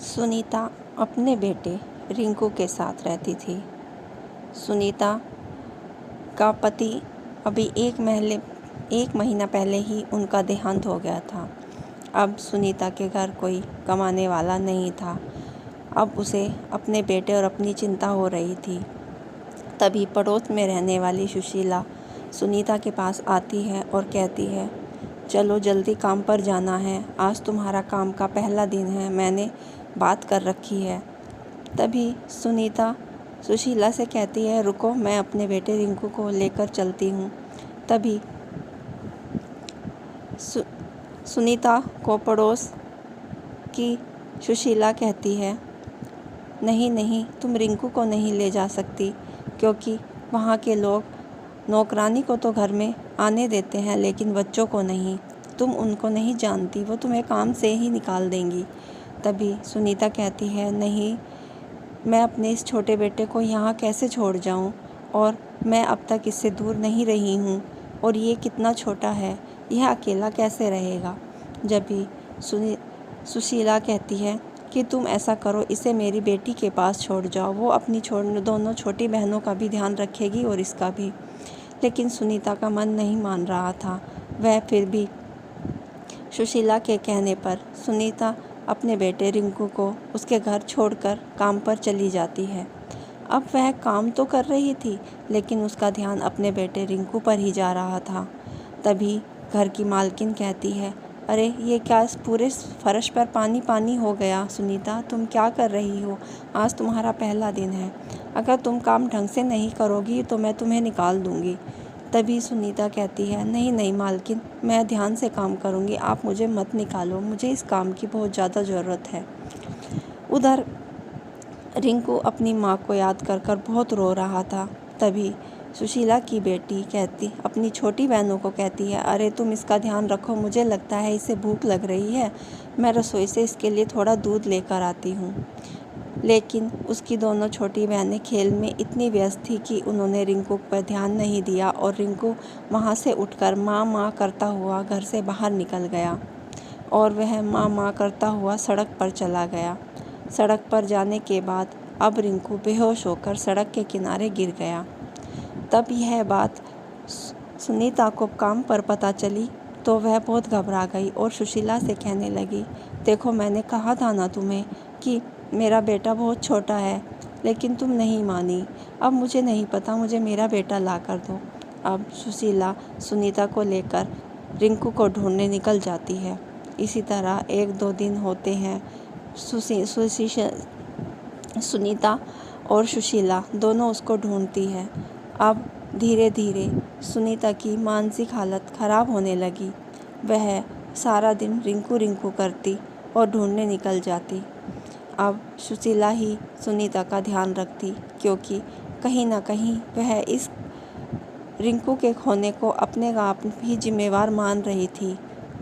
सुनीता अपने बेटे रिंकू के साथ रहती थी। सुनीता का पति अभी एक महीना पहले ही उनका देहांत हो गया था। अब सुनीता के घर कोई कमाने वाला नहीं था। अब उसे अपने बेटे और अपनी चिंता हो रही थी। तभी पड़ोस में रहने वाली सुशीला सुनीता के पास आती है और कहती है, चलो जल्दी काम पर जाना है, आज तुम्हारा काम का पहला दिन है, मैंने बात कर रखी है। तभी सुनीता सुशीला से कहती है, रुको मैं अपने बेटे रिंकू को लेकर चलती हूँ। तभी सुनीता को पड़ोस की सुशीला कहती है, नहीं नहीं, तुम रिंकू को नहीं ले जा सकती, क्योंकि वहाँ के लोग नौकरानी को तो घर में आने देते हैं लेकिन बच्चों को नहीं। तुम उनको नहीं जानती, वो तुम्हें काम से ही निकाल देंगी। तभी सुनीता कहती है, नहीं, मैं अपने इस छोटे बेटे को यहाँ कैसे छोड़ जाऊँ, और मैं अब तक इससे दूर नहीं रही हूँ, और ये कितना छोटा है, यह अकेला कैसे रहेगा। जब भी सुशीला कहती है कि तुम ऐसा करो, इसे मेरी बेटी के पास छोड़ जाओ, वो अपनी दोनों छोटी बहनों का भी ध्यान रखेगी और इसका भी। लेकिन सुनीता का मन नहीं मान रहा था। वह फिर भी सुशीला के कहने पर सुनीता अपने बेटे रिंकू को उसके घर छोड़कर काम पर चली जाती है। अब वह काम तो कर रही थी लेकिन उसका ध्यान अपने बेटे रिंकू पर ही जा रहा था। तभी घर की मालकिन कहती है, अरे ये क्या इस पूरे फर्श पर पानी पानी हो गया। सुनीता, तुम क्या कर रही हो, आज तुम्हारा पहला दिन है, अगर तुम काम ढंग से नहीं करोगी तो मैं तुम्हें निकाल दूंगी। तभी सुनीता कहती है, नहीं नहीं मालकिन, मैं ध्यान से काम करूंगी, आप मुझे मत निकालो, मुझे इस काम की बहुत ज़्यादा ज़रूरत है। उधर रिंकू अपनी माँ को याद कर कर बहुत रो रहा था। तभी सुशीला की बेटी अपनी छोटी बहनों को कहती है, अरे तुम इसका ध्यान रखो, मुझे लगता है इसे भूख लग रही है, मैं रसोई से इसके लिए थोड़ा दूध लेकर आती हूँ। लेकिन उसकी दोनों छोटी बहनें खेल में इतनी व्यस्त थी कि उन्होंने रिंकू पर ध्यान नहीं दिया और रिंकू वहाँ से उठकर माँ माँ करता हुआ घर से बाहर निकल गया और वह माँ माँ करता हुआ सड़क पर चला गया। सड़क पर जाने के बाद अब रिंकू बेहोश होकर सड़क के किनारे गिर गया। तब यह बात सुनीता को काम पर पता चली तो वह बहुत घबरा गई और सुशीला से कहने लगी, देखो मैंने कहा था ना तुम्हें कि मेरा बेटा बहुत छोटा है, लेकिन तुम नहीं मानी। अब मुझे नहीं पता, मुझे मेरा बेटा ला कर दो। अब सुशीला सुनीता को लेकर रिंकू को ढूंढने निकल जाती है। इसी तरह 1-2 दिन होते हैं। सुनीता और सुशीला दोनों उसको ढूंढती है। अब धीरे धीरे सुनीता की मानसिक हालत ख़राब होने लगी। वह सारा दिन रिंकू रिंकू करती और ढूंढने निकल जाती। अब सुशीला ही सुनीता का ध्यान रखती, क्योंकि कहीं ना कहीं वह इस रिंकू के खोने को अपने आप ही जिम्मेवार मान रही थी,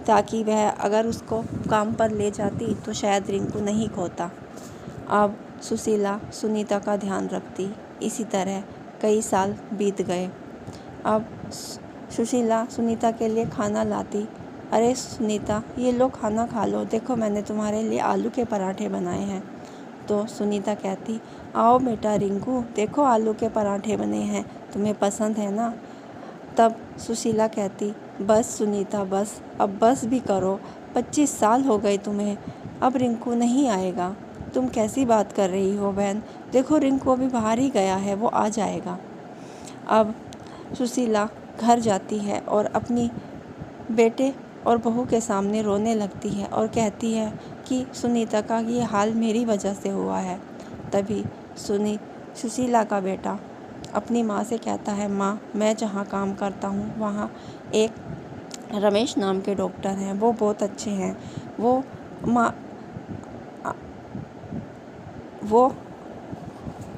ताकि वह अगर उसको काम पर ले जाती तो शायद रिंकू नहीं खोता। अब सुशीला सुनीता का ध्यान रखती। इसी तरह कई साल बीत गए। अब सुशीला सुनीता के लिए खाना लाती। अरे सुनीता, ये लो खाना खा लो, देखो मैंने तुम्हारे लिए आलू के पराठे बनाए हैं। तो सुनीता कहती, आओ बेटा रिंकू, देखो आलू के पराठे बने हैं, तुम्हें पसंद है ना। तब सुशीला कहती, बस सुनीता बस, अब बस भी करो, 25 साल हो गए तुम्हें, अब रिंकू नहीं आएगा। तुम कैसी बात कर रही हो बहन, देखो रिंकू अभी बाहर ही गया है, वो आ जाएगा। अब सुशीला घर जाती है और अपनी बेटे और बहू के सामने रोने लगती है और कहती है कि सुनीता का ये हाल मेरी वजह से हुआ है। तभी सुशीला का बेटा अपनी माँ से कहता है, माँ, मैं जहाँ काम करता हूँ वहाँ एक रमेश नाम के डॉक्टर हैं, वो बहुत अच्छे हैं, वो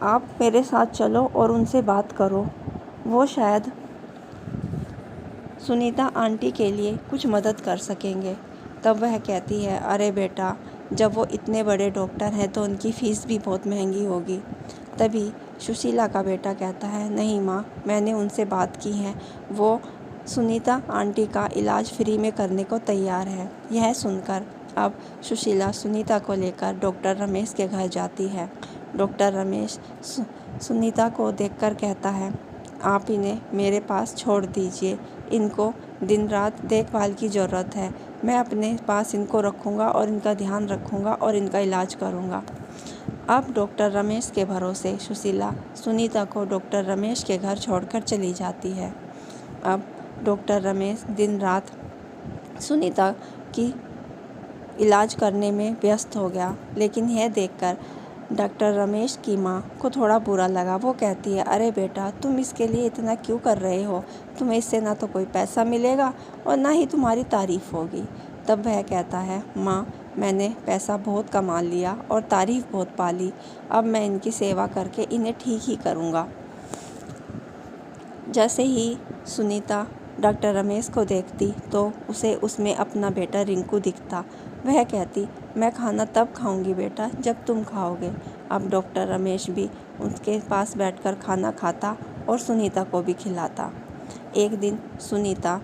आप मेरे साथ चलो और उनसे बात करो, वो शायद सुनीता आंटी के लिए कुछ मदद कर सकेंगे। तब वह कहती है, अरे बेटा, जब वो इतने बड़े डॉक्टर हैं तो उनकी फ़ीस भी बहुत महंगी होगी। तभी सुशीला का बेटा कहता है, नहीं माँ, मैंने उनसे बात की है, वो सुनीता आंटी का इलाज फ्री में करने को तैयार है। यह सुनकर अब सुशीला सुनीता को लेकर डॉक्टर रमेश के घर जाती है। डॉक्टर रमेश सुनीता को देखकर कहता है, आप इन्हें मेरे पास छोड़ दीजिए, इनको दिन रात देखभाल की ज़रूरत है। मैं अपने पास इनको रखूँगा और इनका ध्यान रखूँगा और इनका इलाज करूँगा। अब डॉक्टर रमेश के भरोसे सुशीला सुनीता को डॉक्टर रमेश के घर छोड़कर चली जाती है। अब डॉक्टर रमेश दिन रात सुनीता की इलाज करने में व्यस्त हो गया, लेकिन यह देखकर डॉक्टर रमेश की माँ को थोड़ा बुरा लगा। वो कहती है, अरे बेटा, तुम इसके लिए इतना क्यों कर रहे हो? तुम्हें इससे ना तो कोई पैसा मिलेगा और ना ही तुम्हारी तारीफ़ होगी। तब वह कहता है, माँ, मैंने पैसा बहुत कमा लिया और तारीफ़ बहुत पा ली। अब मैं इनकी सेवा करके इन्हें ठीक ही करूँगा। जैसे ही सुनीता डॉक्टर रमेश को देखती तो उसे उसमें अपना बेटा रिंकू दिखता। वह कहती, मैं खाना तब खाऊंगी बेटा जब तुम खाओगे। अब डॉक्टर रमेश भी उसके पास बैठकर खाना खाता और सुनीता को भी खिलाता। एक दिन सुनीता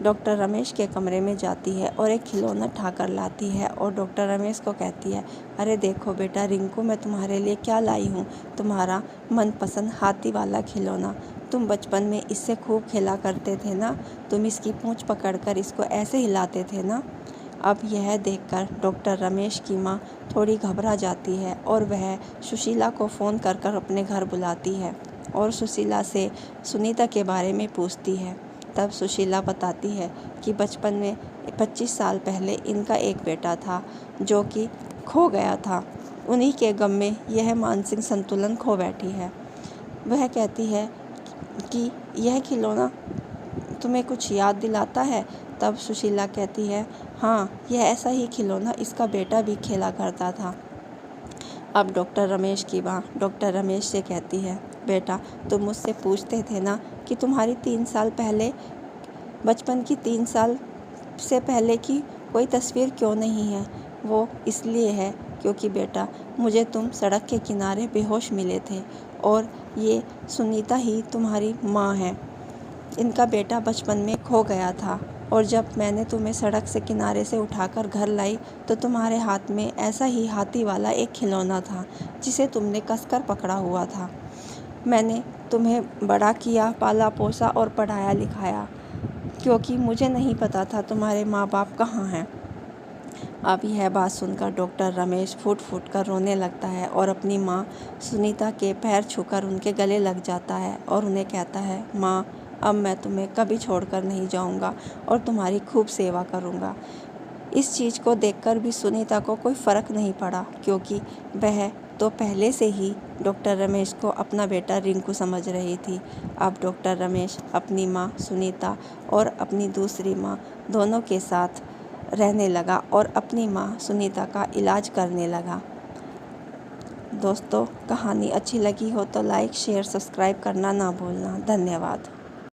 डॉक्टर रमेश के कमरे में जाती है और एक खिलौना ठाकर लाती है और डॉक्टर रमेश को कहती है, अरे देखो बेटा रिंकू, मैं तुम्हारे लिए क्या लाई हूँ, तुम्हारा मनपसंद हाथी वाला खिलौना। तुम बचपन में इससे खूब खेला करते थे ना, तुम इसकी पूंछ पकड़कर इसको ऐसे हिलाते थे ना। अब यह देखकर डॉक्टर रमेश की माँ थोड़ी घबरा जाती है और वह सुशीला को फ़ोन कर अपने घर बुलाती है और सुशीला से सुनीता के बारे में पूछती है। तब सुशीला बताती है कि बचपन में 25 साल पहले इनका एक बेटा था जो कि खो गया था। उन्हीं के गम में यह मानसिक संतुलन खो बैठी है। वह कहती है कि यह खिलौना तुम्हें कुछ याद दिलाता है? तब सुशीला कहती है, हाँ, यह ऐसा ही खिलौना इसका बेटा भी खेला करता था। अब डॉक्टर रमेश की माँ डॉक्टर रमेश से कहती है, बेटा, तुम मुझसे पूछते थे ना कि तुम्हारी 3 साल पहले बचपन की 3 साल से पहले की कोई तस्वीर क्यों नहीं है? वो इसलिए है क्योंकि बेटा, मुझे तुम सड़क के किनारे बेहोश मिले थे और ये सुनीता ही तुम्हारी माँ है। इनका बेटा बचपन में खो गया था और जब मैंने तुम्हें सड़क से किनारे से उठाकर घर लाई तो तुम्हारे हाथ में ऐसा ही हाथी वाला एक खिलौना था जिसे तुमने कसकर पकड़ा हुआ था। मैंने तुम्हें बड़ा किया, पाला पोसा और पढ़ाया लिखाया क्योंकि मुझे नहीं पता था तुम्हारे माँ बाप कहाँ हैं। अब यह बात सुनकर डॉक्टर रमेश फूट फूट कर रोने लगता है और अपनी माँ सुनीता के पैर छूकर उनके गले लग जाता है और उन्हें कहता है, माँ, अब मैं तुम्हें कभी छोड़कर नहीं जाऊंगा और तुम्हारी खूब सेवा करूंगा। इस चीज़ को देखकर भी सुनीता को कोई फ़र्क नहीं पड़ा क्योंकि वह तो पहले से ही डॉक्टर रमेश को अपना बेटा रिंकू समझ रही थी। अब डॉक्टर रमेश अपनी माँ सुनीता और अपनी दूसरी माँ दोनों के साथ रहने लगा और अपनी माँ सुनीता का इलाज करने लगा। दोस्तों, कहानी अच्छी लगी हो तो लाइक, शेयर, सब्सक्राइब करना ना भूलना। धन्यवाद।